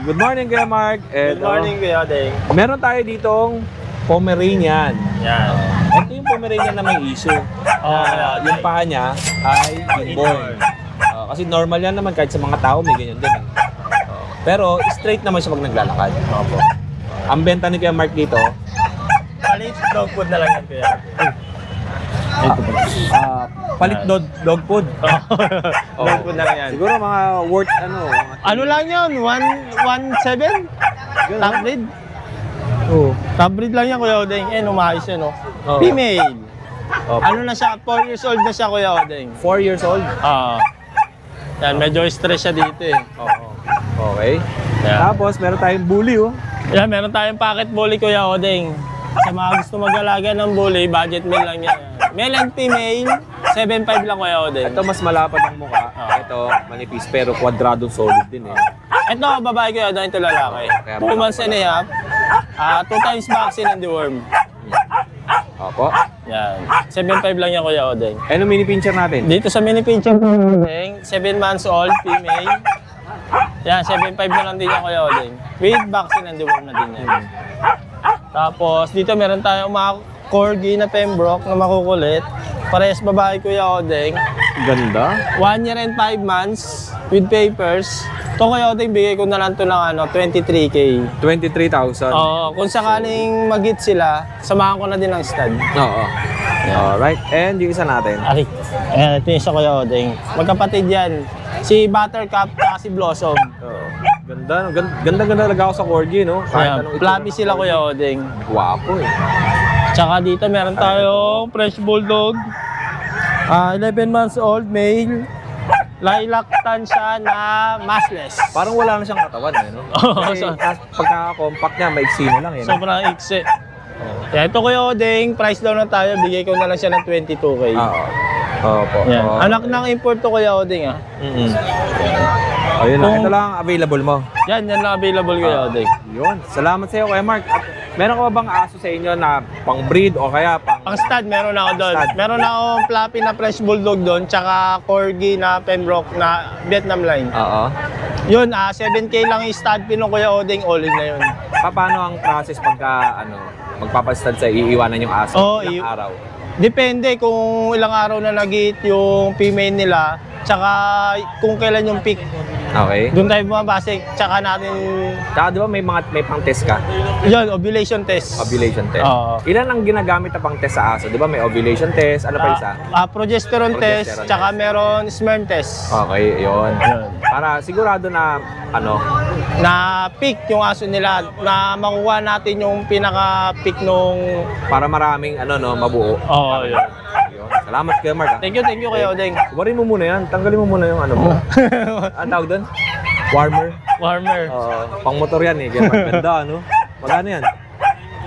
Good morning, Kuya Mark. Good morning, Kuya Deng. Meron tayo ditong Pomeranian. Yan. Ito yung Pomeranian na may issue. Yung paa niya ay inborn. Kasi normal yan naman kahit sa mga tao may ganyan din. Pero straight naman siya pag naglalakad. Opo. Ang benta ni Kuya Mark dito, Palit dog food na lang yan, Kuya. palit dog food. Dog food na lang yan. Siguro mga worth Ano lang yun? 1.7? Top breed? Oh. Top breed lang yan, Kuya Odeng. Umayos yan, no? Oo. Female. Opo. Ano na siya? 4 years old na siya, Kuya Odeng. 4 years old. Yan, medyo stress siya dito eh. Okay. Yeah. Tapos meron tayong bully oh. Yan, meron tayong pocket bully, Kuya Odeng. Sa mga gusto mag-alaga ng bully, budget meal lang yan. Male and female, 7.5 lang, Kuya Odeng. Ito mas malapad ang mukha. Ito manipis pero kwadradong solid din eh. Ito, babae, Kuya Odeng, ito lalaki. 2 months and a half. 2 times vaccine and deworm. Opo. Yan. 7.5 lang yan, Kuya Odeng. Ano mini pincher natin? Dito sa mini pincher, Kuya Odeng, 7 months old, female. Yan, 7.5 na lang din yan, Kuya Odeng. With vaccine and deworm na din yan. Tapos, dito meron tayong mga corgi na Pembroke na makukulit. Parehas babae, Kuya Odeng. Ganda. 1 year and 5 months with papers. Ito, Kuya Odeng, bigay ko na lang ito ng 23K. 23,000. Oo, kung sakaling mag-hit sila, samahan ko na din ng stud. Oo. Alright. And yung isa natin. Ari, ayan, ito yung isa, Kuya Odeng. Magkapatid yan. Si Buttercup at si Blossom. Oo. Ganda. Ganda talaga ako sa corgi, no? Ayan, anong itsura fluffy ng sila, corgi. Kuya Odeng. Guwapo eh. Tsaka dito meron tayong French Bulldog. 11 months old, male. Lailaktan siya na massless. Parang wala na siyang katawan eh, no? Oo, Kasi pagka-compact niya, maiksi na lang eh. No? Sobrang iksi. Kaya ito, Kuya Odeng, price down na tayo. Bigay ko na lang siya ng 22K. Oo. Opo. Yan. Oo. Anak ng import to, Kuya Odeng, ah. Ayun lang. Kung- Ito lang available mo. Yan lang available, Kuya Odeng. Yun. Salamat sa iyo, Kuya Mark. At meron ka ba bang aso sa inyo na pang breed o kaya pang... Ang stud, meron ako doon. Stud. Meron ako fluffy na French Bulldog doon, tsaka corgi na Pembroke na Vietnam line. Oo. Yun, 7K lang yung stud pin ng Kuya Odeng, all in na yun. Paano ang process pagka magpapastad sa iiwanan yung aso? Oo, Ilang araw? Depende kung ilang araw na nag-hit yung female nila, tsaka kung kailan yung peak. Okay. Doon tayo bumabase, tsaka natin, Tsaka di ba may pang test ka? yun, ovulation test. Ovulation test. Oo. Ilan ang ginagamit na pang test sa aso? Di ba may ovulation test? Ano pa isa? Progesterone test, Progesterone tsaka meron sperm test. Okay, yun. Para sigurado na Na peak yung aso nila, na makuha natin yung pinaka-peak nung... para maraming mabuo. Oo, yun. Yun. Salamat Kuya Mark. Thank you, Kuya Odeng. Warin mo muna yan. Tanggalin mo muna yung mo. Ang tawag doon? Warmer. Warmer. Pang motor yan eh. Kaya ganda, ano? Magkano yan?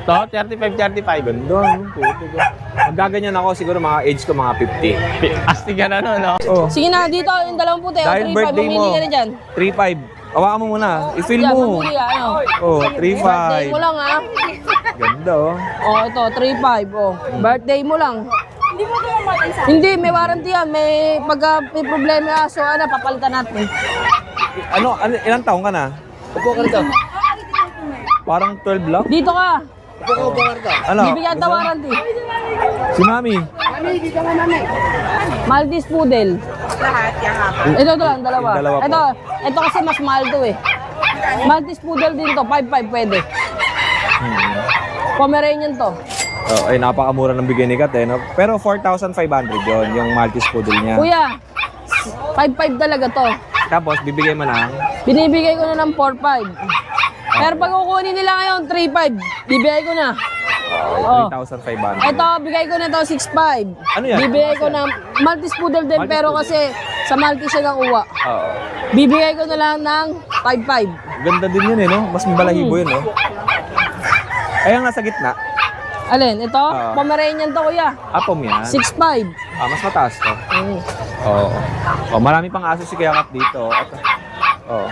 Ito, 35. Ganda, ano? Puto ka. Magaganyan ako siguro mga age ko mga 50. Astigan na, no? Oh. Sige na, dito, yung dalawang puti. Dahil 3-5, birthday mamili mo. ka na dyan. 3.5. Hawakan mo muna. I-fill Yan, mo. mamili ka, ano. Oh, Birthday 3.5. mo lang, ha. Ganda, oh. Oh, ito, 3-5, oh. Birthday mo lang. Hindi, may warranty yan. May pagka may problema yung aso, papalitan natin. Ilang taong ka na? Upo ka rito. Parang 12 lang? Dito ka. Ano? Bibigyan kita warranty. Si Mami. Maltese Poodle. Ito lang, dalawa. Yung dalawa po. Ito kasi mas mahal to eh. Maltese Poodle din to, 5-5 pwede. Pomeranian to. Oh, ay napakamura ng bigay ni Kat eh, no? Pero 4,500 yon yung Maltese Poodle niya. Kuya, 5-5 talaga to. Tapos bibigay mo ng Binibigay ko na ng 4-5. Pero pag kukunin nila ngayon, 3-5. Bibigay ko na. Oh. 3,500. Ito, bigay ko na to 6-5. Ano yan? Bibigay ko ng Maltese Poodle din, Maltese pero Poodle. kasi sa Maltese siya nakuha. Oo. Bibigay ko na lang ng 5-5. Ganda din yun eh, no? Mas mabalahibo yun, no? Ay, ang nasa gitna. Alin, ito, Pomeranian to kuya. Apom yan. 6'5". Mas mataas to. Oo. Oh, marami pang aso si Kuya Kat dito. Ito. Oo.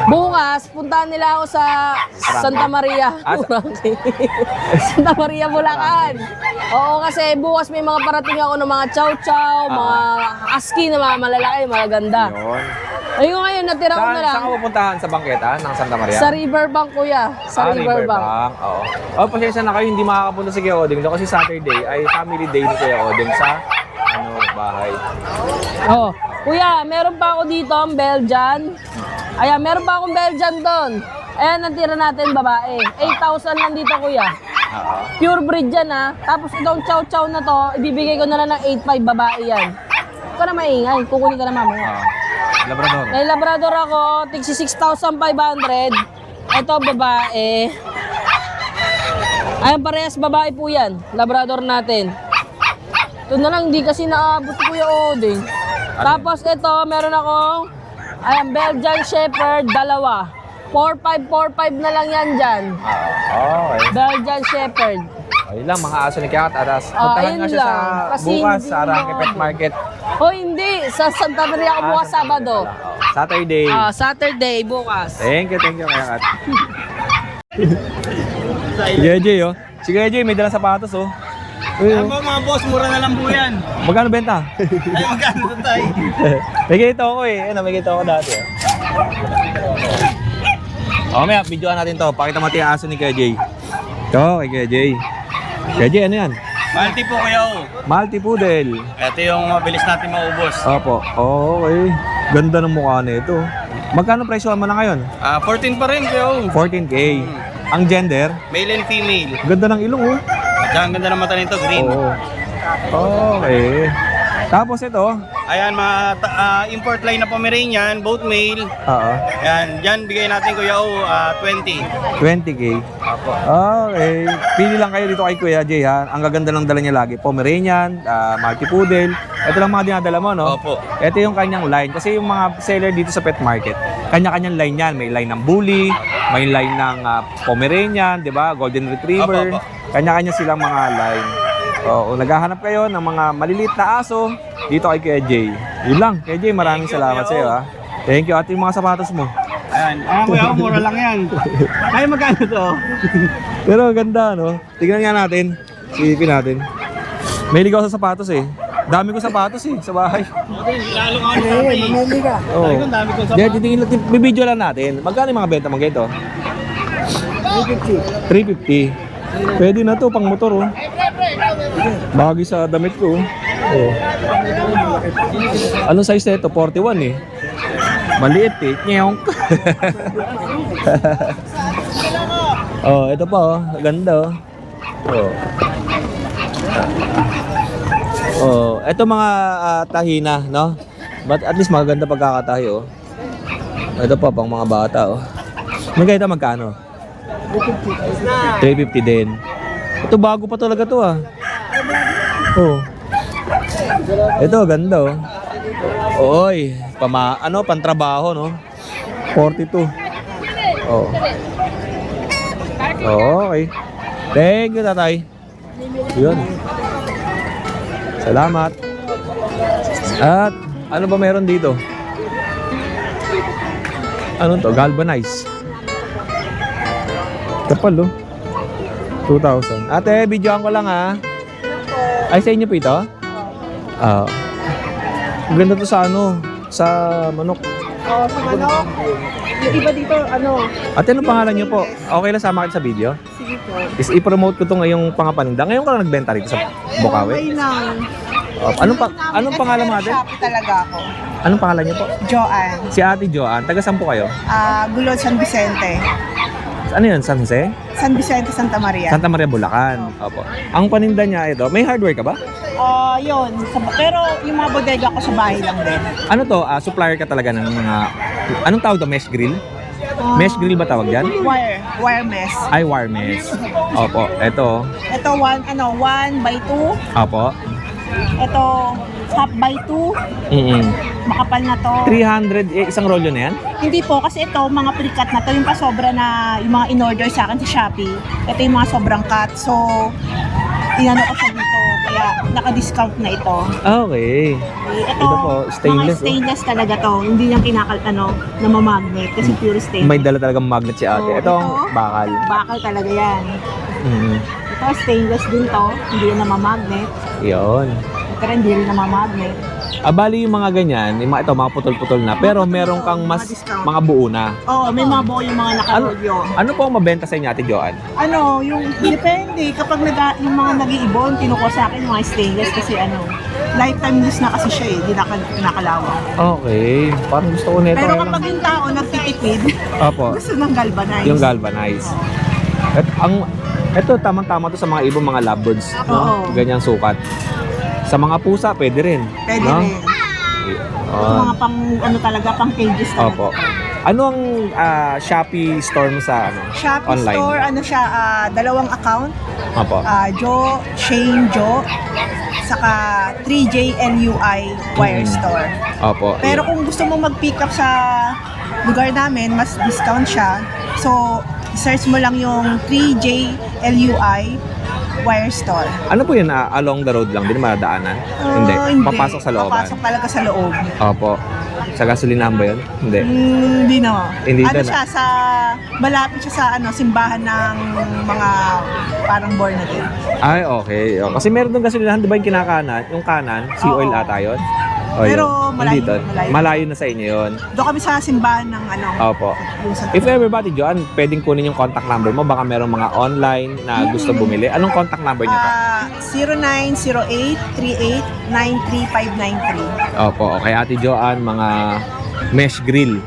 Bukas, puntahan nila ako sa Santa Maria. Santa Maria, Bulacan. Oo, kasi bukas may mga parating ako ng mga chow-chow, mga husky na mga malalaki, mga ganda. Yun. Ayun ngayon, natira ko na lang. Saan ka pupuntahan? Sa bangketa ng Santa Maria? Sa Riverbank, kuya. Sa Riverbank. Oo. Oh, pasensya na kayo, hindi makakapunta si Kuya Oding kasi Saturday ay family day ni Kuya Oding sa bahay. Oh, kuya, meron pa ako dito ang Belgian. Ayan, meron pa akong Belgian doon. Ayan, natira natin babae. 8,000 lang dito, kuya. Oo. Pure breed yan, ha. Tapos itong chow-chow na to, ibibigay ko na lang ng 8,500 babae yan. Huwag ka na maingay, kukunin ka na mamaya. Labrador. May Labrador ako, tigsi 6,500. Ito, babae. Ayan, parehas babae po yan. Labrador natin. Ito na lang, hindi kasi naabot ko yung Oding. Tapos ito, meron akong ayan, Belgian Shepherd, dalawa. 4,545 na lang yan dyan. Okay. Belgian Shepherd. Ayun lang, mga aso ni Kaya Aras. Puntahan ayun nga siya lang. sa Kasi bukas hindi sa Arangke na- Pet Market. O hindi, sa Santa Maria ako bukas Sabado. Saturday. Saturday, bukas. Thank you, Kaya Kat. JJ, oh. Si JJ, may dalang sapatos, oh. Alam mo mga boss, mura na lang po yan. Magkano benta? Ay, magkano to tayo? May ganito ako eh. Ano, may ganito ako dati. May videoan natin to. Pakita mo yung aso ni Kuya Jay. Ito, kay Kuya Jay. Kuya Jay, ano yan? Malti po kuya o. Malti Poodle. Ito yung mabilis natin maubos. Opo. Okay. Ganda ng mukha nito. Magkano presyo mo na ngayon? 14 pa rin kuya o. 14K. Ang gender? Male and female. Ganda ng ilong, oh. Diyan, ganda ng mata nito, green. Oo. Okay. Tapos ito. Ayan, mga import line na Pomeranian, both male. Oo. Ayan, dyan bigay natin kuya o 20. 20K. Okay. Pili lang kayo dito kay Kuya Jay, ha. Ang gaganda ng dala niya lagi. Pomeranian, Malti Poodle. Ito lang mga dinadala mo, no? Opo. Ito yung kanyang line. Kasi yung mga seller dito sa pet market, kanya-kanyang line yan. May line ng Bully, may line ng Pomeranian, di ba? Golden Retriever. Opo. Kanya-kanya silang mga line. Kung naghahanap kayo ng mga maliliit na aso, dito kay Kuya Jay. Yun lang. Kuya Jay, maraming salamat sa iyo, ha. Thank you. At yung mga sapatos mo. Ayan, kuya o, mura lang yan. Ay, magkano to? Pero ganda, no? Tignan nga natin. Silipin natin. May ligaw sa sapatos, eh. Dami ko sapatos, eh, sa bahay. Lalo ka ano sa akin. Oo. Ay, kung dami kong Diyan, titingin lang. Bibidyo lang natin. Magkano yung mga benta mo ganito? 350. 350. Pwede na to, pang motor, oh. Bagay sa damit ko, oh. Anong size na ito? 41, eh. Maliit, eh. Nyong. Oh, ito pa, oh. Ganda, oh. Oh. Oh, ito mga tahina, no? But at least maganda pagkakatahi, oh. Ito pa, pang mga bata, oh. Magkano magkano? 350 din. Ito bago pa talaga to, ah. Oh. Ito ganda, oh. Oy, pantrabaho, no? 42. Oh. Okay. Thank you, tatay. Yun. Salamat. At ano ba meron dito? Ano to? Galvanize. Kapal, oh. 2,000. Ate, videoan ko lang, ha. Ay, sa inyo po ito? Ang ganda to sa ano? Sa manok. Oh, sa manok. Yung iba dito, ano? Ate, ano pangalan niyo po? Okay lang sama kayo sa video? Sige po. Is i-promote ko to ngayong pangapaninda. Ngayon ka lang nagbenta rito sa Bukawi? lang. Anong pangalan mo, ate? Shopee talaga ako. Anong pangalan niyo po? Joanne. Si Ate Joanne. Taga saan po kayo? Gulod San Vicente. Ano yun? San Jose? San Vicente, Santa Maria. Santa Maria, Bulacan. Opo. Ang paninda niya ito, may hardware ka ba? Yun. Pero yung mga bodega ko sa bahay lang din. Ano to? Supplier ka talaga ng mga... Anong tawag to? Mesh grill? Mesh grill ba tawag dyan? Wire mesh. Ay, wire mesh. Opo. Ito. Ito 1/2. Opo. Ito half by 2. Makapal na to. 300, isang rolyo na yan? Hindi po, kasi ito, mga pre-cut na to, yung pa sobra na, yung mga in-order sa akin sa Shopee. Ito yung mga sobrang cut. So, inano ko siya dito, kaya naka-discount na ito. Okay. Ito Ito po, stainless, mga stainless talaga to. Hindi yung na mamagnet kasi pure stainless. May dala talagang magnet si ate. Oo, Ito, ito. bakal. Bakal talaga yan. Mm. Ito stainless din to, hindi yan namamagnet. Yun. Ito rin hindi rin namamagnet. Bali yung mga ganyan, yung mga, ito, mga putol-putol na. Pero meron kang mas, discount. mga buo na. Oo, may mga buo yung mga nakarolyo. Ano po ang mabenta sa inyo, Ate Joanne? Ano, yung depende. Kapag yung mga nag-iibon, kinukuha sa akin yung mga stainless kasi lifetime use na kasi siya di nakalawang. Okay. Parang gusto ko nito. Pero kapag yung tao nagtitipid, Opo. gusto ng galvanize. Yung galvanized. Ito, tamang-tama to sa mga ibang mga lovebirds. No? Oo. Ganyang sukat. Sa mga pusa, pwede rin. Pwede no? rin. Yung mga pang, talaga, pang cages talaga. Opo. Ano ang Shopee store mo sa Shopee online? store, siya, 2 account. Opo. Joe, Shane Joe, saka 3JNUI Wire Store. Opo. Pero kung gusto mo mag-pick up sa lugar namin, mas discount siya. So, search mo lang yung 3JLUI Wire Store. Ano po yun? Along the road lang? Hindi naman madaanan? Hindi. Papasok sa looban? Papasok talaga sa loob. Opo. Sa gasolinahan ba yun? Hindi. Hindi na. Hindi na. Siya malapit siya sa simbahan ng mga parang born again. Ay, okay. Kasi meron doon gasolinahan, di ba yung kinakanan? Yung kanan, sea oil Oo. ata yun? Pero yun. malayo, Hindi doon. malayo. Malayo na sa inyo yun. Doon kami sa simbahan ng Opo. yung sa If ever, Bati Joan, pwedeng kunin yung contact number mo. Baka merong mga online na gusto bumili. Anong contact number niyo to? 0908-38-93593. Opo, okay. Ate Joan, mga mesh grill.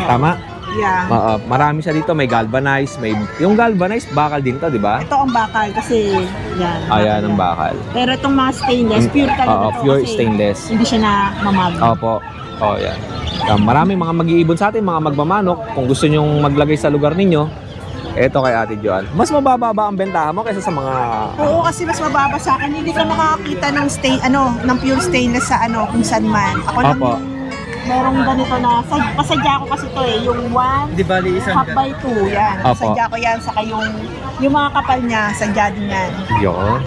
Tama? Yeah. Marami siya dito. May galvanized. Yung galvanized, bakal din to, di ba? Ito ang bakal kasi yan. Ayan ang bakal. Pero itong mga stainless, pure talaga Oo, to pure kasi stainless. hindi siya na mamag. Opo. Yan. Maraming mga mag-iibon sa atin, mga magmamanok. Kung gusto nyong maglagay sa lugar ninyo, eto kay Ate Joan. Mas mababa ba ang bentahan mo kaysa sa mga... Oo, kasi mas mababa sa akin. Hindi ka makakakita ng ng pure stainless sa kung saan man. Ako lang Opo. merong ganito na, pasadya ko kasi to yung 1 Di bali isang half by 2, yan. Opo. Pasadya ko yan, saka yung mga kapal niya, sadya din yan. Yun.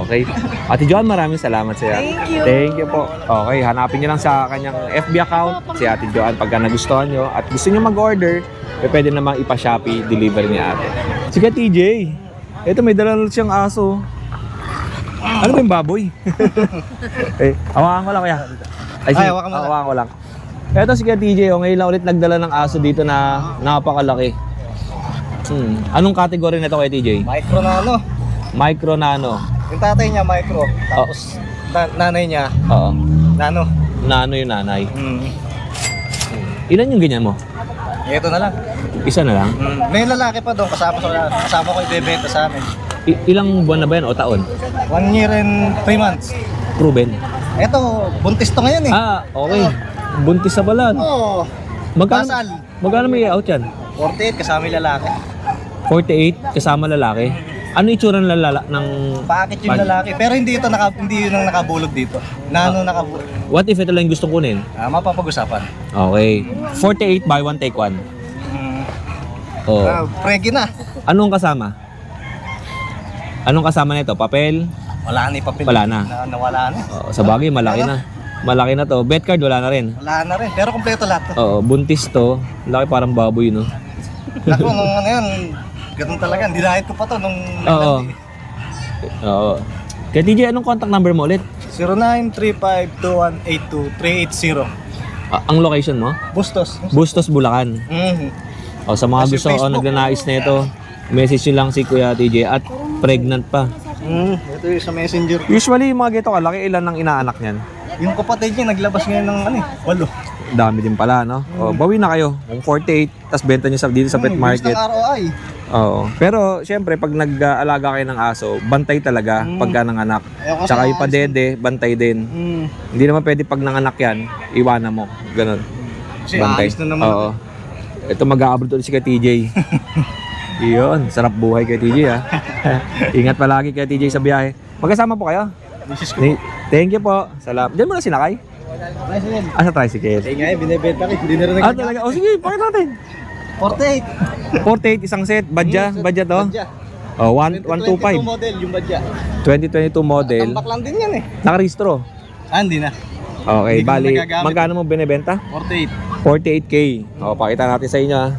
Okay. Ate Joan, maraming salamat sa iyo. Thank you. Thank you po. Okay, hanapin niyo lang sa kanyang FB account, si Ate Joan, pagka nagustuhan niyo at gusto niyo mag-order, pwede namang ipa-Shopee, deliver ni Ate. Sige, TJ. Ito, may dala siyang aso. Ano ba yung baboy? Hawakan ko lang kaya. Sige, hawakan ko lang. Ito si TJ, ngayon lang ulit nagdala ng aso dito na napakalaki. Anong category nito kay TJ? Micro nano. Micro nano. Yung tatay niya micro. Tapos nanay niya Oo. nano. Nano yung nanay. Ilan yung ganyan mo? Ito na lang. Isa na lang? May lalaki pa doon kasama ko ibebenta sa amin. Ilang buwan na ba yan o taon? 1 year and 3 months. Proven. Ito, buntis to ngayon eh. Okay. Buntis na pala. Oo. Kasal. Magkano may out yan? 48 kasama yung lalaki. 48 kasama lalaki. Ano itsura ng ng... Bakit yung lalaki? Pero hindi yun ang nakabulog dito. Nano nakabulog. What if ito lang yung gustong kunin? Mapapag-usapan. Okay. 48 buy one take one. Oh. Pregi na. Anong kasama? Anong kasama nito? Papel? Wala na yung papel. Wala na. Nawala na. Sa bagay, malaki na. Malaki na to. Bet card, wala na rin. Wala na rin. Pero kompleto lahat to. Oo, buntis to. Laki parang baboy, no? Naku, nung yun, ganun talaga. Dinahit ko pa to nung... Oo. Kaya TJ, anong contact number mo ulit? 0935-2182-380. Ang location mo? Bustos. Bustos, Bulacan. Sa mga Kasi gusto Facebook. nagnanais na ito, message nyo lang si Kuya TJ at pregnant pa. Ito yung sa messenger. Usually, yung mga geto kalaki, ilan ang inaanak niyan? Yung kapatid niya naglabas ngayon ng 8. Dami din pala, no? Bawi na kayo. Kung 48, tapos benta nyo dito sa pet market. Gusto ng ROI. Oo. Pero, syempre, pag nag-aalaga kayo ng aso, bantay talaga pagka nanganak. Ayoko Tsaka sa yung padede, bantay din. Hindi naman pwede pag nanganak yan, iwanan mo. Ganun. Kasi ayos na naman. Oo. Ito mag-a-abroad ulit si Kuya TJ. Iyon, sarap buhay kay TJ ha. Ingat palagi kay TJ sa biyahe. Magkasama po kayo? Thank you po. Salamat. Diyan mo na sinakay? Sa tricycle. Nga binibenta ko. Hindi na rin Talaga? Sige, pakita natin. 48. 48, isang set. Badya to? Badya. 125. model yung badya. 2022 model. Tambak lang din yan eh. Nakarehistro. Hindi na. Okay, Hindi ko bali. nagagamit. Magkano mo binibenta? 48. 48K. Pakita natin sa inyo ha.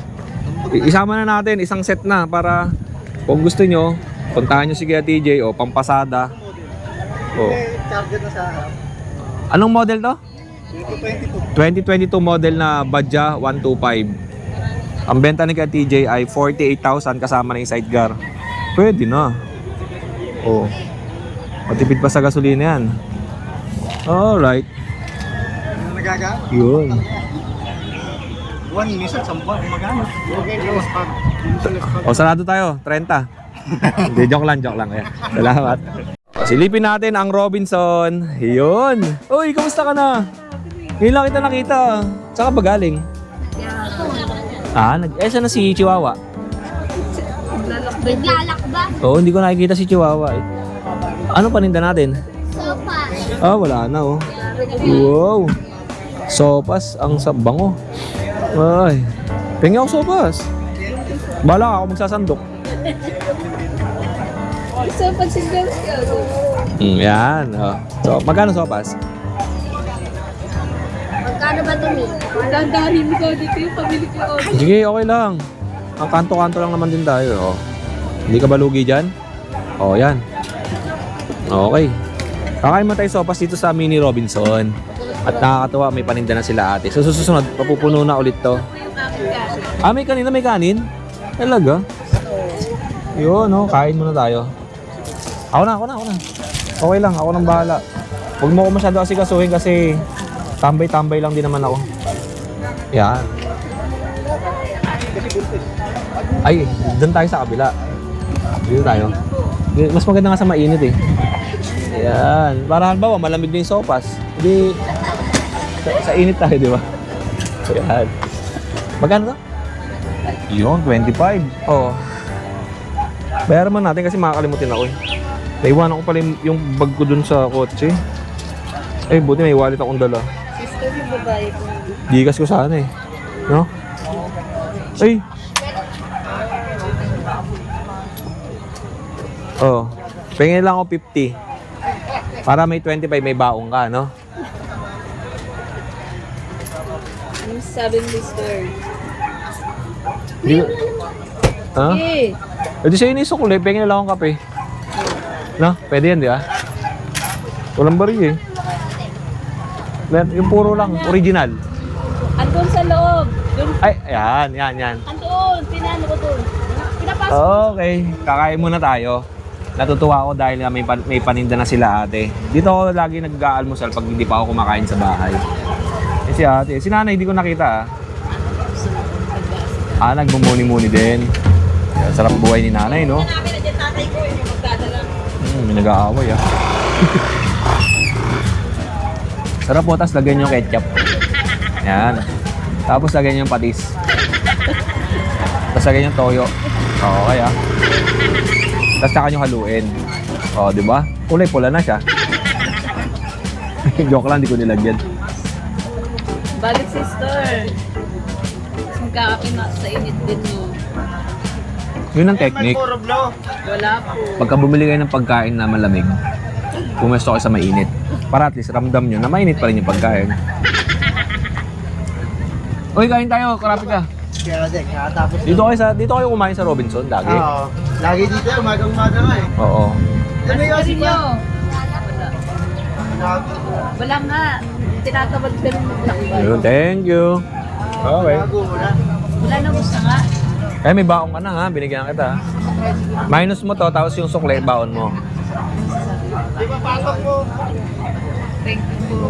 Isama na natin, isang set na para kung gusto nyo, puntahan nyo si Kuya TJ o pampasada. May charger na sa harap. Anong model to? 2022 model na Badja 125. Ang benta ni Kuya TJ ay 48,000 kasama na yung sidecar. Pwede na. Oh. Matipid pa sa gasolina yan. Alright. Yun. One minsan, 10 magano. O, sarado tayo. 30. Hindi, joke lang. Ayan. Salamat. Silipin natin ang Robinson. Yun. Uy, kamusta ka na? Ngayon lang kita nakita. Saan ka ba galing? Siya na si Chihuahua. Naglalakba. Oo, hindi ko nakikita si Chihuahua eh. Ano paninda natin? Sopa. Wala na oh. Wow. Sopas ang sabango. Ay. Pengi ako sopas. Bala ako magsasandok. Sopa si Girls. Yan. Oh. So, magkano sopas? Magkano ba ito, Mi? Dandarin mo ka dito yung pamili ko. Sige, okay lang. Ang kanto-kanto lang naman din tayo. Oh. Hindi ka ba lugi dyan? Oh, yan. Okay. Kakain mo tayo sopas dito sa Mini Robinson. At nakakatuwa, may paninda na sila ate. So, susunod, papupuno na ulit to. May kanin na may kanin? Talaga? Yun, no? Kain muna tayo. Ako na. Okay lang, ako nang bahala. Huwag mo ko masyado asikasuhin kasi tambay-tambay lang din naman ako. Yan. Ay, doon tayo sa kabila. Dito tayo. Mas maganda nga sa mainit eh. Yan. Para halimbawa, malamig na yung sopas. Hindi, sa init tayo, di ba? Yan. Magkano to? Yun, 25. Oo. Bayaran mo natin kasi makakalimutin ako eh. Naiwanan ko pala yung bag ko dun sa kotse. Eh, buti may wallet akong dala. Sister yung babae ko. Gigas ko sana eh. No? Ay! Oh, pengin lang ako 50. Para may 25, may baong ka, no? Yung sabi ni Sister. Ha? Eh. E di sa'yo inisukuli, pengin na lang akong kape. No? Pwede yan, di ba? Walang bari eh. Yung puro lang, original. Andun sa loob. Dun. Ay, yan. Andun. Pinano ko dun. Pinapasok. Okay, kakain muna tayo. Natutuwa ako dahil nga may paninda na sila ate. Dito ako lagi nag-aalmusal pag hindi pa ako kumakain sa bahay. Eh si ate, si nanay hindi ko nakita nagmumuni-muni din. Sarap buhay ni nanay, no? May nag-aaway Sarap po, tapos lagyan yung ketchup. Yan. Tapos lagyan yung patis. Tapos lagyan yung toyo. Okay Tapos saka nyo haluin. O, di ba? Kulay pula na siya. Joke lang, di ko nilagyan. Balik Sister. Magkakape na sa init din mo. Yun ang technique. Wala po. Pagka bumili kayo ng pagkain na malamig, pumesto kayo sa mainit. Para at least ramdam nyo na mainit pa rin yung pagkain. Uy, kain tayo. Karapit ka. Tapos Dito kayo kumain sa Robinson lagi. Oo. Lagi dito, umagang-umaga nga eh. Oo. Ano yung Kasi nyo. Wala nga. Tinatabad ka rin maglakbay. Ayun, thank you. Okay. Wala na gusto nga. Eh, may baon ka na ha. Binigyan kita. Minus mo to, tapos yung sukle, baon mo. Thank you po.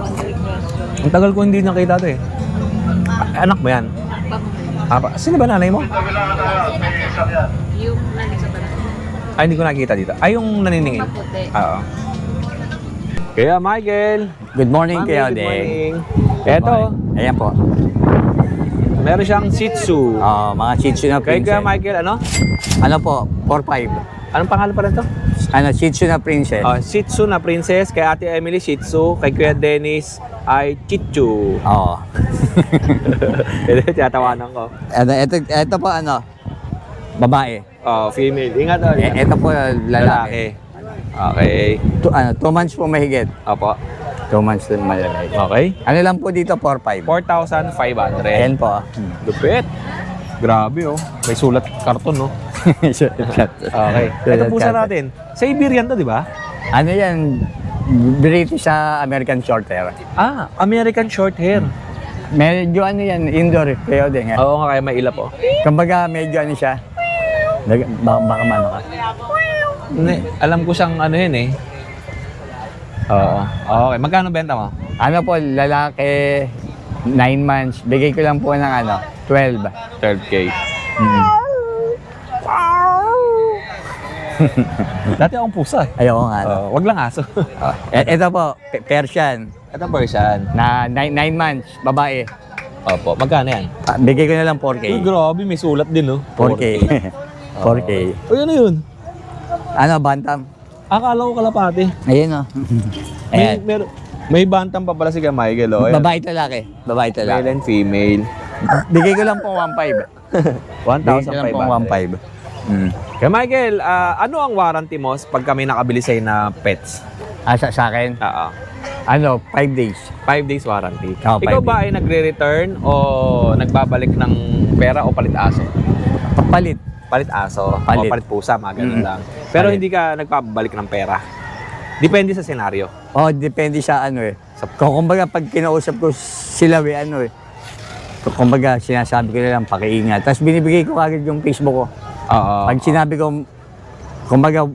Wondering question. Ang tagal ko hindi nakita to eh. Anak mo yan? Sino ba nanay mo? Yung ano sa balat. Ay, hindi ko nakikita dito. Ay, yung naniningin. Maputi. Oo. Kaya Michael. Good morning, Mami, Kuya good Deng. morning. Eto, Ayan po. meron siyang Shih Tzu. Mga Shih Tzu na Kay Kuya princess. Michael, ano? Ano po? 4-5. Anong pangalan pa rin to? Shih Tzu na princess. Shih Tzu na princess. Kay Ate Emily, Shih Tzu. Kay Kuya Dennis ay Chichu. Oo. Ito, tinatawanan ko. Ito po babae. Female. Ingat o. Ito po lalaki. Okay. 2 months po mahigit. Opo. 2 months din malalaki. Okay. Ano lang po dito? 4-5. 4,500. Ayan po. Lupit. Grabe oh. May sulat karton no. Okay. Ito pusa natin. Siberian to, di ba? Ano yan? British sa American Shorthair. Ah, American Shorthair. Medyo ano yan, indoor, kayo din. Oo nga, kaya may ilap oh. Kumbaga medyo ano siya. Baka mano ka. Hindi, alam ko siyang ano yun eh. Oo. Okay, magkano benta mo? Ano po, lalaki, 9 months. Bigay ko lang po ng ano, 12. 12K. Mm. Dati akong pusa eh. Ayoko nga. No? Wag lang aso. Ito po, Persian, Ito Persian. na 9 months, babae. Opo, magkano yan? Bigay ko na lang 4K. Uy, grabe, may sulat din oh. 4K. 4K. Uy, ano yun? Ano, bantam? Akala ko kalapati. Ayun o. Ayan. May bantam pa pala si Kuya Michael oh. Ayan. Babae at lalaki. Babae at Male lalaki. and female. Bigay ko lang po 1.5. Bigay ko lang po 1,500. 1.5. Kaya Michael, ano ang warranty mo pag kami nakabili sa'yo na pets? Sa akin, Oo. ano, 5 days. 5 days warranty. Oo, 5 Ikaw ba ay nagre-return o nagbabalik ng pera o palit aso? Papalit. Palit aso Palit. o palit pusa, mga ganun lang. Pero Palit. hindi ka nagpapabalik ng pera. Depende sa senaryo. Oh, depende sa ano eh. Kumbaga pag kinausap ko sila ano eh. Kumbaga sinasabi ko na lang pakiingat. Tapos binibigay ko agad yung Facebook ko. Oo. Pag sinabi ko, kumbaga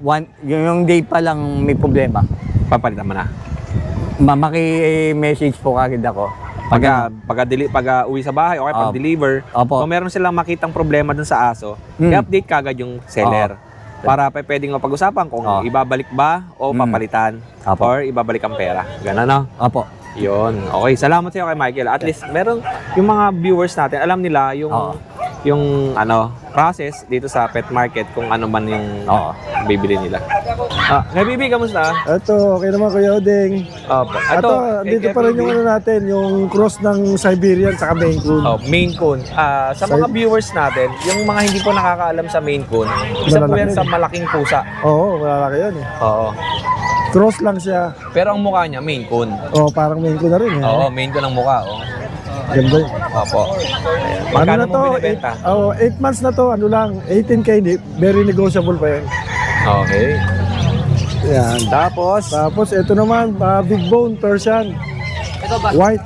yung day pa lang may problema, Papalitan mo na. maki-message po agad ako. Pag uwi sa bahay o kaya pag-deliver, Opo. kung meron silang makitang problema dun sa aso, i-update kagad yung seller. Para pwedeng mapag-usapan kung ibabalik ba o papalitan Opo. or ibabalik ang pera. Ganun, no? Opo. Yun. Okay, salamat sa iyo kay Michael. At least meron yung mga viewers natin, alam nila yung process dito sa pet market kung ano man yung bibili nila. Kay Bibi, kamusta? Ito, okay naman Kuya Odeng. Opo. Ito, dito pa rin yung ano natin, yung cross ng Siberian sa Maine Coon. Maine Coon. Sa mga viewers natin, yung mga hindi po nakakaalam sa Maine Coon, isa po yan Malalaki sa malaking pusa. Oo, malalaki yun eh. Oo. Cross lang siya. Pero ang mukha niya, Maine Coon. Oo, parang Maine Coon na rin eh. Oo, Maine Coon ang mukha. Oh. Ganda yun. Opo. Ayan. Ano Magkano na mo to? binibenta? 8 months na to, ano lang, 18K, very negotiable pa yan. Okay. Yan. Tapos, Ito naman, Big Bone Persian. White.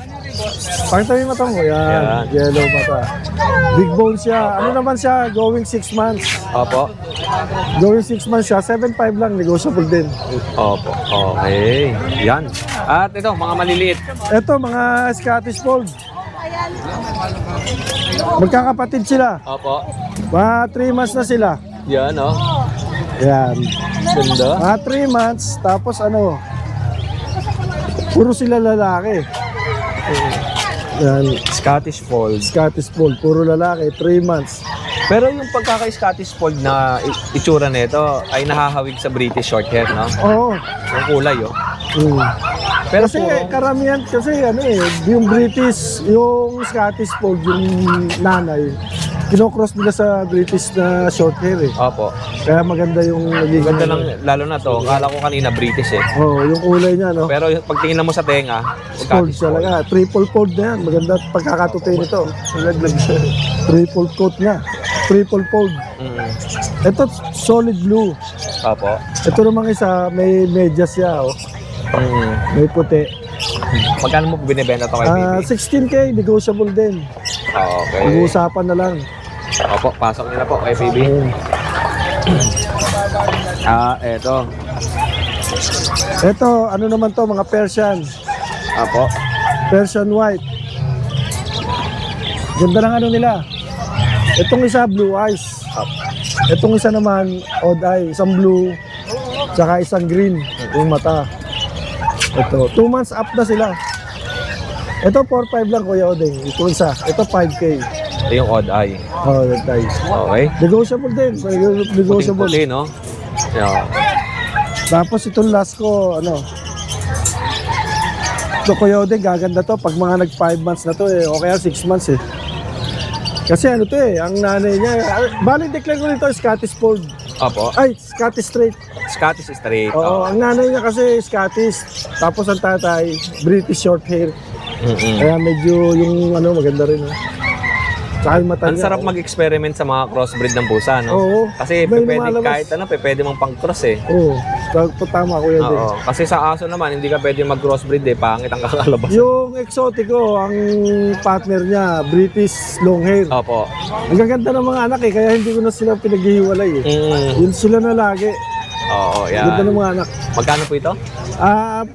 Pakita mo yung mata mo. Yan. Yellow mata. Big Bone siya. Ano naman siya? Going 6 months. opo. Going 6 months siya. 7.5 lang. Negotiable din. Opo. Okay. Yan. At ito, mga maliliit. Ito, mga Scottish Fold. Magkakapatid sila. Opo. Mga 3 months na sila. Yan, oh. Yan. Ganda. Mga 3 months. Tapos ano, puro sila lalaki. Yan. Scottish Fold. Scottish Fold. Puro lalaki. 3 months. Pero yung pagkaka-Scottish Fold na itsura nito ay nahahawig sa British Shorthair, no? Oo. Yung kulay, oh. Pero Kasi puro- karamihan, kasi ano eh, yung British, yung Scottish Fold, yung nanay, kinocross nila sa British na short hair eh. Opo. Kaya maganda yung naging... Ganda lang, lalo na to. Kala ko kanina British eh. Oo, yung kulay niya, no? Pero pag tingin mo sa tenga, Fold Scottish siya Fold. lang. Triple fold na yan. Maganda pagkakatupi nito. Laglag siya. Triple coat na. Triple fold. Mm. Ito, solid blue. Opo. Ito namang isa, may medyas siya, oh. Mm. May puti. Magkano mo binibenta to kay Bibi? 16K, negotiable din. Okay. Mag-uusapan na lang. Opo, pasok nila po kay Bibi. Ayun. Eto. Ito, ano naman to, mga Persian. Opo. Persian white. Ganda ng ano nila. Itong isa, blue eyes. Itong isa naman, odd eye. Isang blue, tsaka isang green. Yung mata. Ito, 2 months up na sila. Ito, 4-5 lang, Kuya Odeng. Ito isa. Ito, 5K. Ito yung odd eye. Oh, that eye. Okay. Negotiable din. Negotiable. Puting-puti, no? Yeah. Tapos itong last ko, ano, ito Kuya Odeng, gaganda to. Pag mga nag 5 months na to eh, o kaya 6 months eh. Kasi ano to eh, ang nanay niya, bali declare ko nito, Scottish Fold. Opo. Ay, Scottish Straight. Scottish straight. Oo, ang nanay niya kasi Scottish. Tapos ang tatay, British short hair. Mm-mm. Kaya medyo yung ano, maganda rin. Tsaka yung mata Ang niya. sarap mag-experiment sa mga crossbreed ng pusa, no? Oo. Kasi May pwede, lumalabas. kahit ano, pwede mong pang-cross eh. Oo. Tama Kuya Ding. Oo. Kasi sa aso naman, hindi ka pwede mag-crossbreed eh. Pangit ang kakalabas. Yung exotico, ang partner niya, British Longhair. Opo. Ang gaganda ng mga anak eh, kaya hindi ko na sila pinaghihiwalay eh. Yun sila na lagi. Oo, Ganda ng yan. mga anak. Magkano po ito?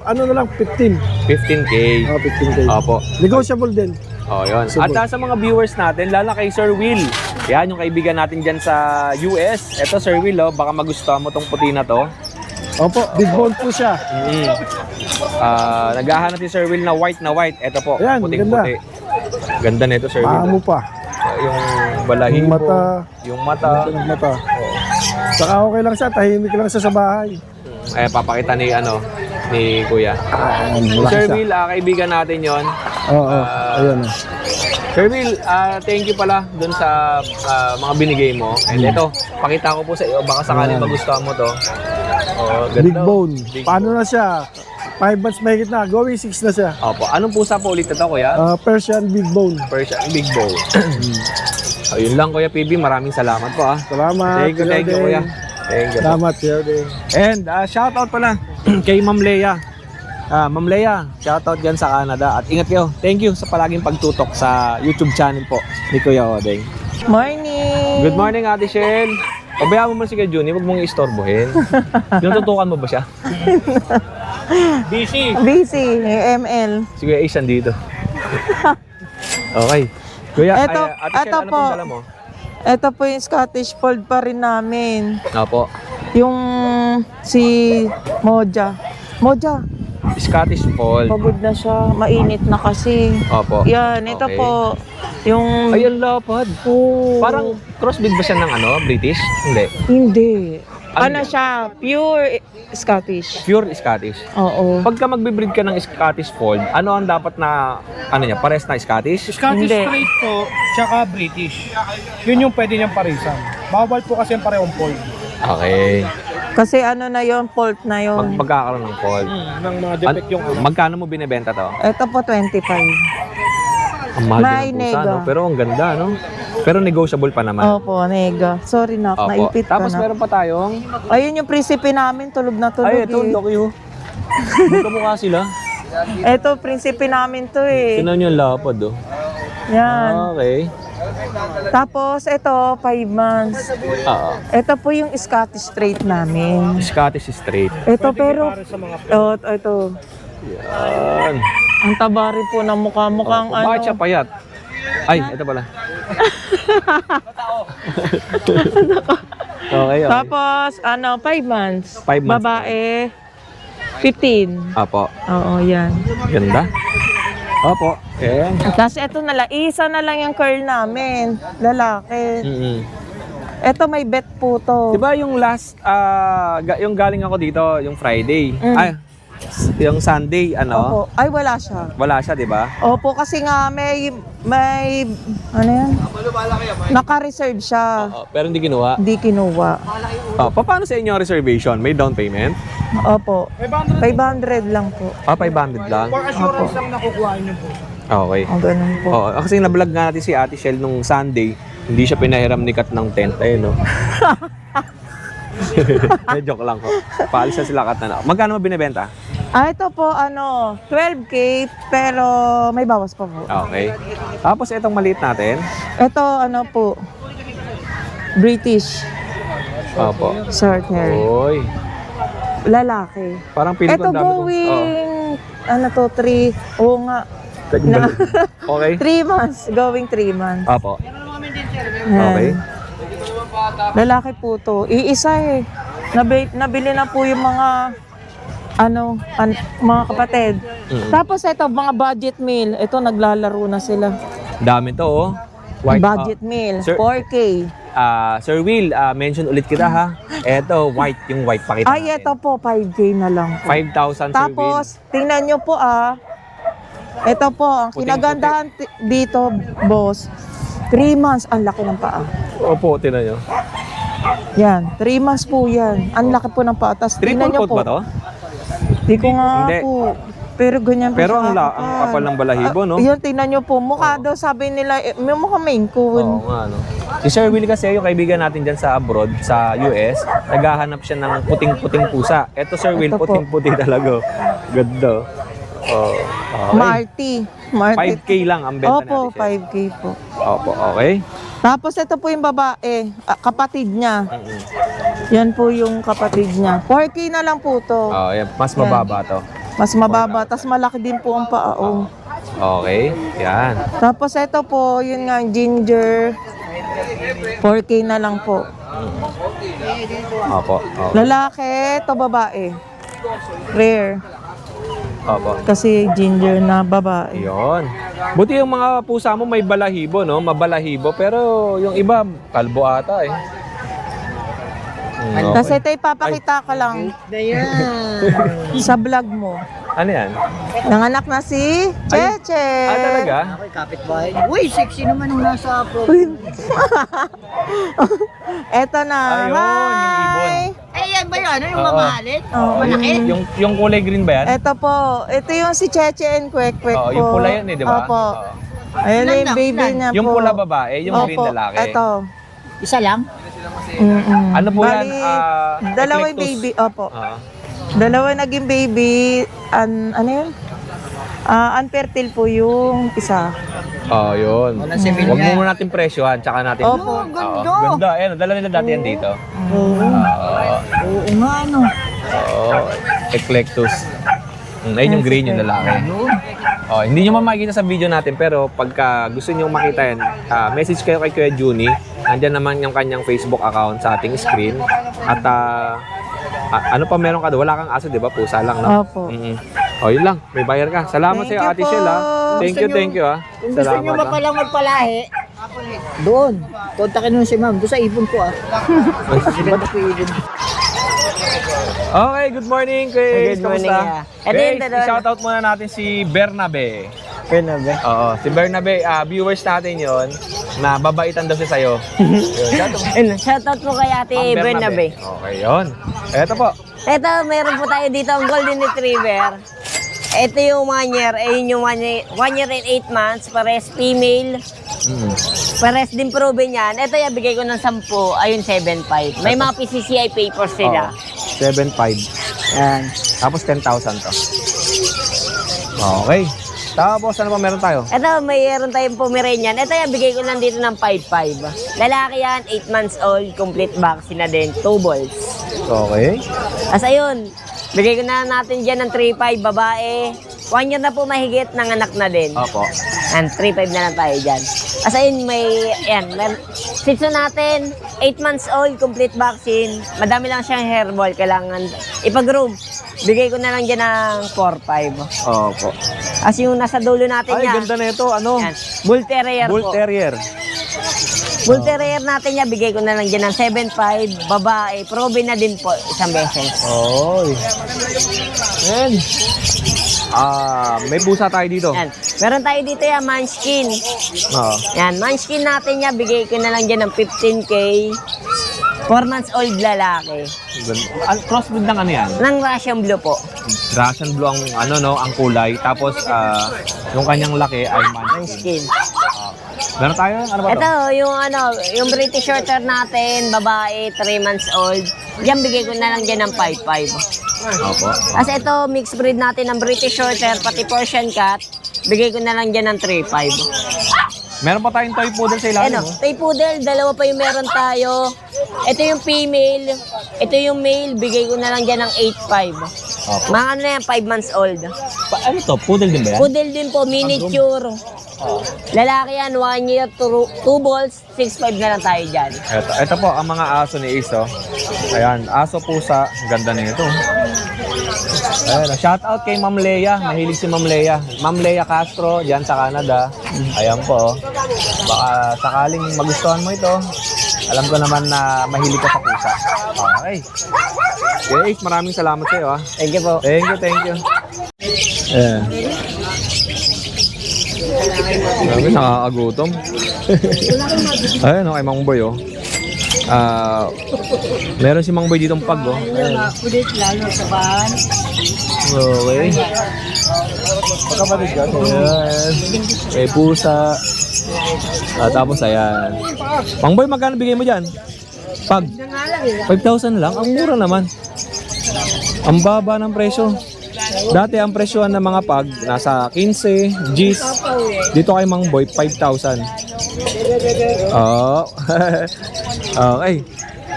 Ano na lang, 15. 15K. 15K. Opo. Negotiable din. Oh, yun. Subol. At sa mga viewers natin, lalo kay Sir Will. Yan, yung kaibigan natin dyan sa US. Ito, Sir Will, oh, baka magustuhan mo tong puti na to. Opo, big bone po siya. Naghahanap si Sir Will na white. Ito po, Ayan, puting-puti. Ganda nito, Sir Will. Amo pa. Yung balahibo, Yung mata. yung mata. Yung mata. Saka okay lang siya, tahimik lang siya sa bahay. Papakita ni ni Kuya. Malaki Sir siya. Will, kaibigan natin yon. Oo, ayan. Sir Will, thank you pala dun sa mga binigay mo. And ito, pakita ko po sa iyo, baka sakaling magustuhan mo to. Oh, ganda. Big bone. Big Paano na siya? 5 months mahigit na. Going 6 na siya. Opo. Anong pusa po ulit ito, Kuya? Persian big bone. Persian Big Bone. Ayun lang, Kuya PB. Maraming salamat po, Salamat. Thank you, Kuya. Thank you po. Salamat, Kuya Ding. And shoutout pala kay Ma'am Leia. Ma'am Leia, shoutout dyan sa Canada. At ingat kayo. Thank you sa palaging pagtutok sa YouTube channel po ni Kuya Odeng. Morning! Good morning, Ate Shell. Pabayaan mo man si Kuya Juni, huwag mong istorbohin. Tinututukan mo ba siya? Busy, ML. Si Kuya Ace dito. Okay. Kuya, Eto, Ate Shell, eto ano po. pong dala mo? Ito po yung Scottish Fold pa rin namin. Opo. Yung si Moja. Moja, Scottish Fold. pagod na siya. Mainit na kasi. Opo. Yan, ito Okay. po. Yung... Ay, ang lapad. Oh, Parang crossbreed ba siya ng British? Hindi. Hindi. Ano Ano siya? Pure Scottish. Pure Scottish. Oo. Pagka magbe-breed ka ng Scottish Fold, ano ang dapat na, pares na Scottish? Scottish Hindi. Straight po, tsaka British. Yun yung pwede niyang parisan. Bawal po kasi yung parehong fold. Okay. Kasi ano na yon, fault na yon. Magkakaroon ng Fold. Ng mga defect yung ano. Magkano mo binibenta to? Ito po 25. Ang mahal May din ng pusa, nega. no? Pero ang ganda, no? Pero negotiable pa naman. Opo, nega. Sorry na, Opo. naipit ka Tapos na. meron pa tayong... Ayun yung prinsipe namin, tulog na tulog Ay, ito, eh. laki oh. Magkamukha sila. Ito, prinsipe namin to eh. Tinan nyo yung lapad, oh. Yan. Okay. Tapos ito, 5 months. Oo. Ito po yung Scottish Straight namin. Scottish Straight. Ito pero, ito. Yan. Ang taba rin po ng mukha. Mukhang Opo. Bakit siya ano. payat? Ay, ito pala. Okay. Tapos, 5 months. 5 months. Babae, 15. Apo. Oo, yan. Ganda. Opo. Ayan. Tapos ito na lang, isa na lang yung curl namin. Lalaki. Ito may bet po to. Diba yung last, yung galing ako dito, yung Friday. Ay, yung Sunday, Opo. Ay, wala siya. Wala siya, diba? Opo, kasi nga may, ano yan? Naka-reserve siya. Pero hindi kinuha. Hindi kinuha. Paano sa inyo ang reservation? May down payment? Opo. 500 lang po. 500 lang? For assurance lang nakukuha niyo po. Okay. O, ganun po. Oo, kasi na-vlog nga natin si Ate Shell nung Sunday, hindi siya pinahiram ni Kat ng tent. Ayun, no? Joke lang ko. Paalis na sila Kat na. Magkano mo binibenta? Ito po, 12K, pero may bawas pa po. Okay. Tapos itong maliit natin. Ito, po, British Opo. short hair. Oy. Lalaki. Parang pili ko Ito ang dami kong- going, 3, oo nga. Okay. 3 months, going 3 months. Opo. Yan. Okay. Lalaki po to. Iisa eh. Nabili na po yung mga mga kapatid. Tapos ito, mga budget meal. Ito, naglalaro na sila. Dami to, oh. Budget meal, Sir- 4K. Sir Will, mention ulit kita ha. Eto, white, yung white pakita Ay, natin. ito po, 5K na lang po. 5,000 Sir Will. Tapos, tingnan nyo po ito po, ang Puting-puti. kinagandahan dito, boss. 3 months, ang laki ng paa. Opo, tinan nyo. Yan, 3 months po yan. Ang laki po ng paa. Tapos, tingnan Triple nyo coat po. ba to? Di ko nga Hindi. po. pero ganyan po Pero siya ang kapal ng balahibo, no? Yun, tingnan nyo po, mukha daw sabi nila, may mukha Maine Coon. Oo nga, no? Si Sir Will kasi, yung kaibigan natin dyan sa abroad, sa US, naghahanap siya ng puting-puting pusa. Eto, Sir Will, Ito po. puting-puti talaga. Ganda. Oh, okay. Marty. 5K lang ang benta Opo, natin siya. 5K po. Opo, okay. Tapos ito po yung babae, kapatid niya. Mm-mm. Yan po yung kapatid niya. 4K na lang po to. Oh, yan. Mas mababa to. Mas mababa, tas malaki din po ang paa. Okay, yan. Tapos ito po, yun nga, ginger. 4K na lang po. Opo, okay. Lalaki, to babae. Rare. Opo. Kasi ginger na babae. Yun. Buti yung mga pusa mo may balahibo, no? Mabalahibo. Pero yung iba, kalbo ata eh. Tapos ito ipapakita ko lang. Sa vlog mo. Ano yan? Nanganak na si Cheche. Talaga? Kapitbahay. Uy, sexy naman yung nasa pro. Eto na. Ayun, yung ibon. Eh, yan ba yun? Ano yung Oo. mamahalin? Oh, Malaki? Yung kulay green ba yan? Ito po. Ito yung si Cheche and Kwek Kwek Oo, po. yung pula yan eh, di ba? Opo. Oo. Ayun na yung Ilan baby lang? niya po. Yung pula babae, yung green Opo, lalaki. Ito. Isa lang? Ano po yan? Bali, dalawang Eclectus. baby. Opo. Oo. Dalawa naging baby. Ano yun? Unfertile po yung isa. Oh, yun. Huwag mo muna natin presyohan, tsaka natin. Opo. Ganda. Ganda. Ayan, dala nila dati yan dito. Oo. Oo nga, ano. Oo. Eclectus. Ayun yung green, yung lalaki. Oh, hindi nyo makikita sa video natin, pero pagka gusto nyo makita yan, message kayo kay Kuya Juni. Nandyan naman yung kanyang Facebook account sa ating screen. At ano pa meron ka doon? Wala kang aso, di ba? Pusa lang, no? Opo. Oh, yun lang. May bayar ka. Salamat Thank sa iyo, you Ate po. Shell, ha. Thank you, ha. Kung gusto nyo Salamat, ha. palang magpalahi, doon. Kontakin nyo si ma'am. Doon sa ibon ko, Ganda ko ibon. Okay, good morning, Chris. Good morning, Kamusta? Ito Guys, yung dalawa. i-shoutout muna natin si Bernabe. Oo, si Bernabe, viewers natin yon na babaitan daw siya sa'yo. Yun, Shoutout po kay Ate Ang Bernabe. Okay, yun. Eto po. Ito, meron po tayo dito ang Golden Retriever. Ito yung 1 year. Ayun yung 1 year and 8 months. Pares female. Pares din proven yan. Ito yung bigay ko ng 10. Ayun, 7.5. May mga PCCI papers sila. 7.5. Yan. Tapos 10,000 to. Okay. Tapos ano pa meron tayo? Ito, mayroon tayong Pomeranian. Ito yung bigay ko lang dito ng 5.5. Lalaki yan, 8 months old, complete vaccine na din, 2 balls. Okay. As ayun, bigay ko na natin dyan ng 3.5, babae. 1 year na po mahigit, nanganak na din. Opo. And 3.5 na lang tayo dyan. As ayun, Shih Tzu natin, 8 months old, complete vaccine. Madami lang siyang hairball, kailangan ipag-groom. Bigay ko na lang dyan ng 4.5. Opo. As yung nasa dulo natin Ay, niya. ganda na ito. Ano? Yan. Bull Terrier Bull po. Terrier. Bull Terrier natin niya, bigay ko na lang dyan ng 7.5, babae. Probe na din po, isang beses. Oy. Yan. May pusa tayo dito. Yan. Meron tayo dito yan, Munchkin. Oo. Yan, Munchkin natin niya, bigay ko na lang dyan ng 15K. 4 months old lalaki. Crossbreed ng ano yan? Ng Russian Blue po. Russian blue ang ang kulay. Tapos yung kanyang laki ay Munchkin. Munchkin. Meron tayo? Ano ba to? Ito, yung British Shorter natin, babae, 3 months old. Yan, bigay ko na lang dyan ng 5.5. Opo. Kasi ito, mixed breed natin ng British Shorter, pati Persian Cat. Bigay ko na lang dyan ng 3.5. Meron pa tayong toy poodle sa ilalim. Ano, toy poodle, dalawa pa yung meron tayo. Ito yung female, ito yung male, bigay ko na lang dyan ng 8.5. Opo. Mga ano na yan, 5 months old. Ano to? Poodle din ba yan? Poodle din po, miniature. Lalaki yan, 1 year, 2 balls, 6.5 na lang tayo dyan. Ito po, ang mga aso ni Ace, oh. Ayan, aso pusa. Ganda na ito. Ayan, shout out kay Ma'am Leia. Mahilig si Ma'am Leia. Ma'am Leia Castro, dyan sa Canada. Ayan po, oh. Baka sakaling magustuhan mo ito. Alam ko naman na mahilig ka sa pusa. Okay. Okay, Ace, maraming salamat sa iyo, ah. Thank you po. Thank you. Ayan. Grabe, nakakagutom. Ayun, okay, Mang Boy, oh. Meron si Mang Boy ditong pag, oh. Kulit lalo sa ban. Okay. Magkapatid ka. Ayan. May pusa. Tapos ayan. Mang Boy, magkano bigay mo dyan? Pag? 5,000 lang? Ang mura naman. Ang baba ng presyo. Dati ang presyohan ng mga pag nasa 15, G's. Dito kay Mang Boy, 5,000. Oh. Okay.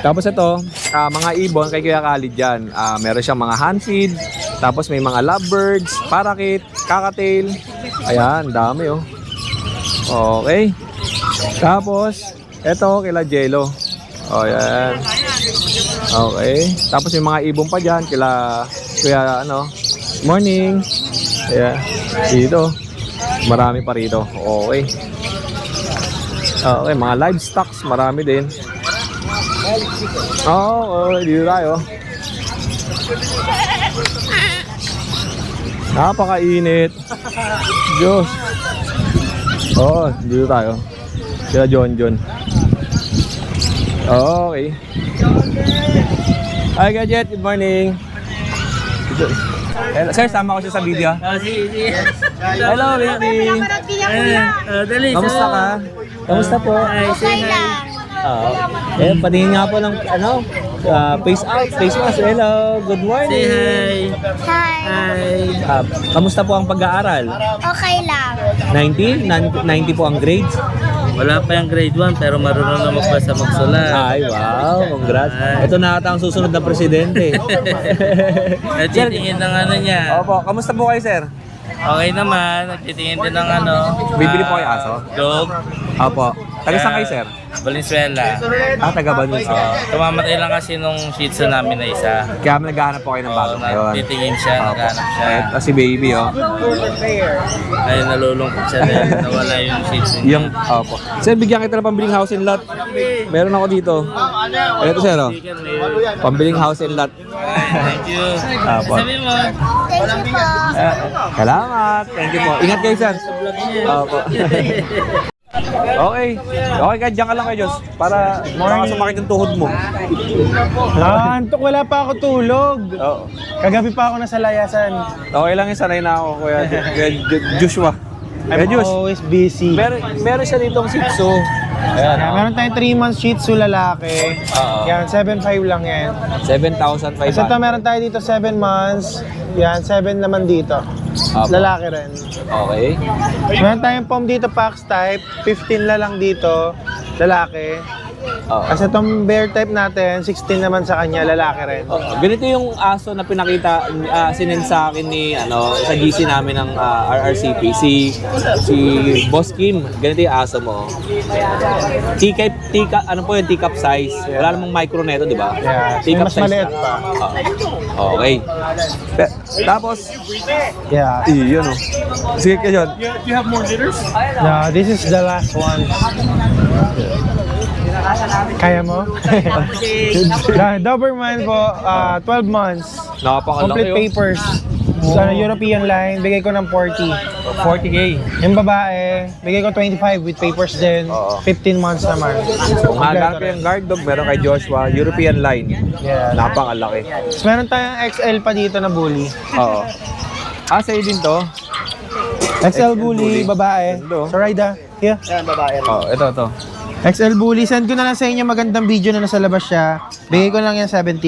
Tapos ito, mga ibon kay Kuya Khalid dyan. Meron siyang mga handfeed. Tapos may mga lovebirds, parakeet, kakatail. Ayan, dami oh. Okay. Tapos, ito kila Jello. Oh, yan. Okay. Tapos may mga ibon pa dyan kila Kuya morning. Ayan. Dito. Marami pa rito. Okay. Okay, mga livestocks, marami din. Okay, dito tayo. Napakainit. Diyos. Oh, dito tayo. Sila John. Okay. Hi, Gadget. Good morning. Hello, sir, sama ko siya sa video. Hello, baby. Kamusta ka? Kamusta po? Okay lang. Patingin nga po ng face out, face mask. Hello, good morning. Hi. Kamusta po ang pag-aaral? Okay lang. 90? 90 po ang grades? Wala pa yung grade 1 pero marunong na magbasa magsulat. Ay, wow, congrats. Ito na ata ang susunod na presidente. Nagtitingin ng ano niya. Opo, kamusta po kayo, sir? Okay naman, nagtitingin din ng ano. Bibili po kayo aso? Dog. Opo. Taga saan kayo, sir? Valenzuela. Taga Valenzuela. Tumamatay lang kasi nung shih tzu namin na isa. Kaya naghahanap po kayo ng bago ngayon. Nagtitingin siya, naghanap siya. Si baby, oh. Ay, nalulungkot siya dahil nawala yung shih tzu niya. Yung, opo. Sir, bigyan kita ng pambiling house and lot. Meron ako dito. Ito, sir, oh. Pambiling house and lot. Thank you. Opo. Sabi mo, Thank you po. Salamat. Thank you po. Ingat kayo, sir. Opo. Okay. Okay ka, dyan ka lang kayo, Diyos. Para baka sumakit yung tuhod mo. Antok, wala pa ako tulog. Oo. Kagabi pa ako nasa layasan. Okay lang yung sanay na ako, Kuya Joshua. Kuya I'm Josh, always busy. meron siya ditong Shih Tzu. Ayan, Yan, meron tayong 3 months Shih Tzu lalaki. Oo. Yan, 7.5 lang yan. 7,500. Kasi ito meron tayo dito 7 months. Yan, 7 naman dito. Apo. Lalaki rin. Okay. Meron tayong pom dito, Pax type. 15 na lang dito. Lalaki. Oo. Kasi itong bear type natin, 16 naman sa kanya, lalaki rin. Ganito yung aso na pinakita, sinend sa akin ni, sa GC namin ng RRCP, si Boss Kim. Ganito yung aso mo. Ano po yung teacup size? Wala namang micro neto, di ba? Yeah. Teacup Mas maliit na. pa. Okay. Tapos, Yeah. yun o. Sige kayo. No, this is the last one. Kaya mo? Doberman po, 12 months. Napakalaki Complete yun. papers. Sa European line, bigay ko ng 40. 40K. Yung babae, bigay ko 25 with papers din. Oo. 15 months naman. Kung mahanap ko yung guard dog, meron kay Joshua, European line. Yeah. Napakalaki. Tapos meron tayong XL pa dito na bully. Oo. Sa'yo din to? XL bully, babae. Ganda. So, Raida, here. Oo, ito. XL bully, send ko na lang sa inyo magandang video na nasa labas siya. Bigay ko lang yan 17.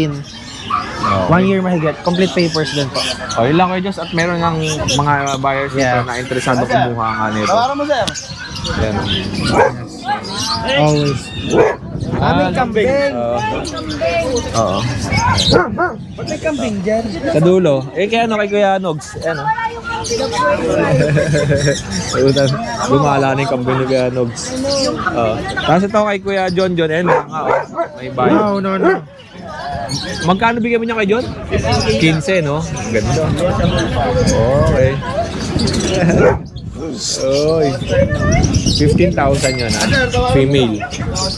1 year mahigit. Complete papers din po. O, yun lang kayo, Diyos. At meron ng mga buyers dito Yeah. na interesado kumuha nga nito. Tawaran mo, sir. Yan. Always. Aming kambing. Oo. Ba't may kambing dyan? Sa dulo. Kaya kay Kuya Nogs. Ayan, Ayun, lumala na yung kambing ni Kuya Nogs. Tapos ito kay Kuya John. Ayan, may bayo. No. Magkano bigyan mo niya kay John? 15, no? Ganda. Okay. Oy. 15,000 yun, female.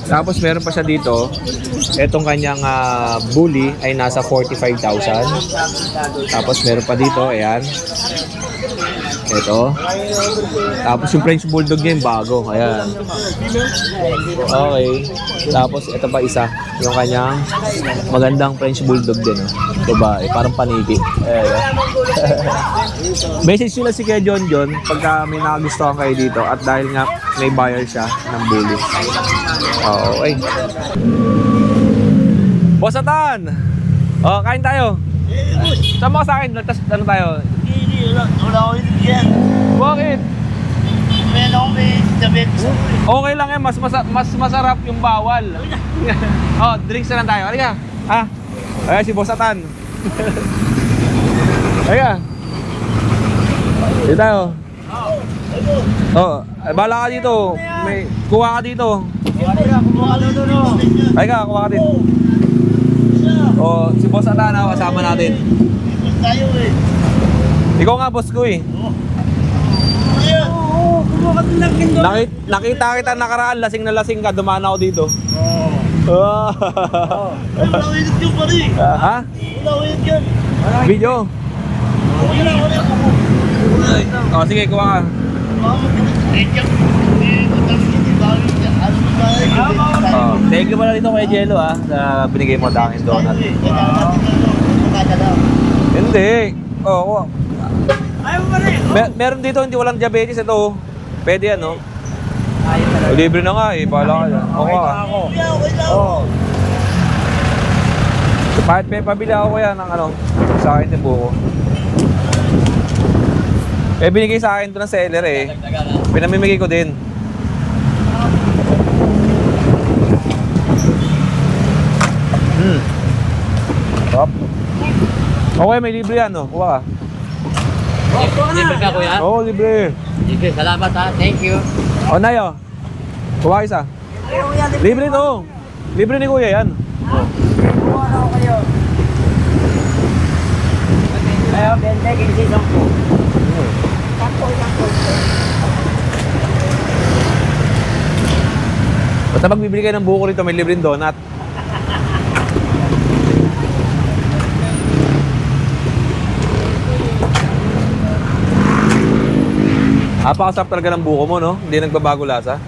Tapos meron pa siya dito. Etong kanyang bully ay nasa 45,000. Tapos meron pa dito, ayan. Ito. Tapos yung French Bulldog niya yung bago. Ayan. Okay. Tapos ito pa isa. Yung kanyang magandang French Bulldog din. Babae. Parang paniki. Ayan. Message nila si Kuya John pagka may nakagustuhan kayo dito. At dahil nga may buyer siya ng bully. Okay. Boss Atan! Oh, kain tayo. Sama ka sa akin. Tapos ano tayo? Wala ko yun yan. Bakit? May diabetes. Okay lang yan, mas masarap yung bawal. Oh, drinks na lang tayo. Halika. Ha? Ayan si Boss Atan. Halika. Dito tayo. Oh, bala ka dito. May kuha ka dito. Halika, kuha ka dito. Oh, si Boss Atan kasama natin. Tayo eh. Ikaw nga boss ko eh. Nakita kita nakaraan, lasing na lasing ka, dumaan ako dito. Wala ko yun pa rin. Ha? Wala ko yun yan. Video? Oh, sige, kuha ka. Oh, thank you pala dito kay Jello na binigay mo sa akin donut. Hindi. Oo. Meron dito hindi walang diabetes ito. Pwede yan, no? Libre na nga eh, bahala ka. Oo. Oo. May pabili ako yan ng ano, sa akin din buko. Binigay sa akin ito ng seller eh. Pinamimigay ko din. Top. Okay, may libre yan, no? Kuha ka. Libre ka, kuya? Oo, libre. Libre, salamat ha. Thank you. O, Nayo. Kuha isa. Libre to. Libre ni Kuya yan. Ayaw, bente, kinisisang po. Basta pag bibili kayo ng buko rito, may libreng donut. Napakasarap talaga ng buko mo, no? Hindi nagbabago lasa.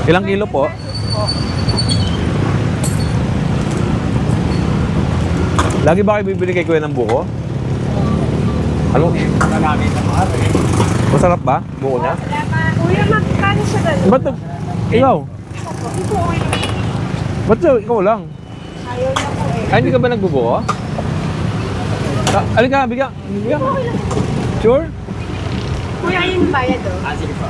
Ilang kilo po? Lagi ba kayo bibili kay Kuya ng buko? Ano? Masarap ba? Buko niya? Kuya, magkano siya ganun? Ba't ikaw? Ba't ikaw lang? Ayaw na po eh. Ay, hindi ka ba nagbubuko? Alin ka, bigyan. Bigyan. Sure? Kuya, yung bayad oh. Sige po.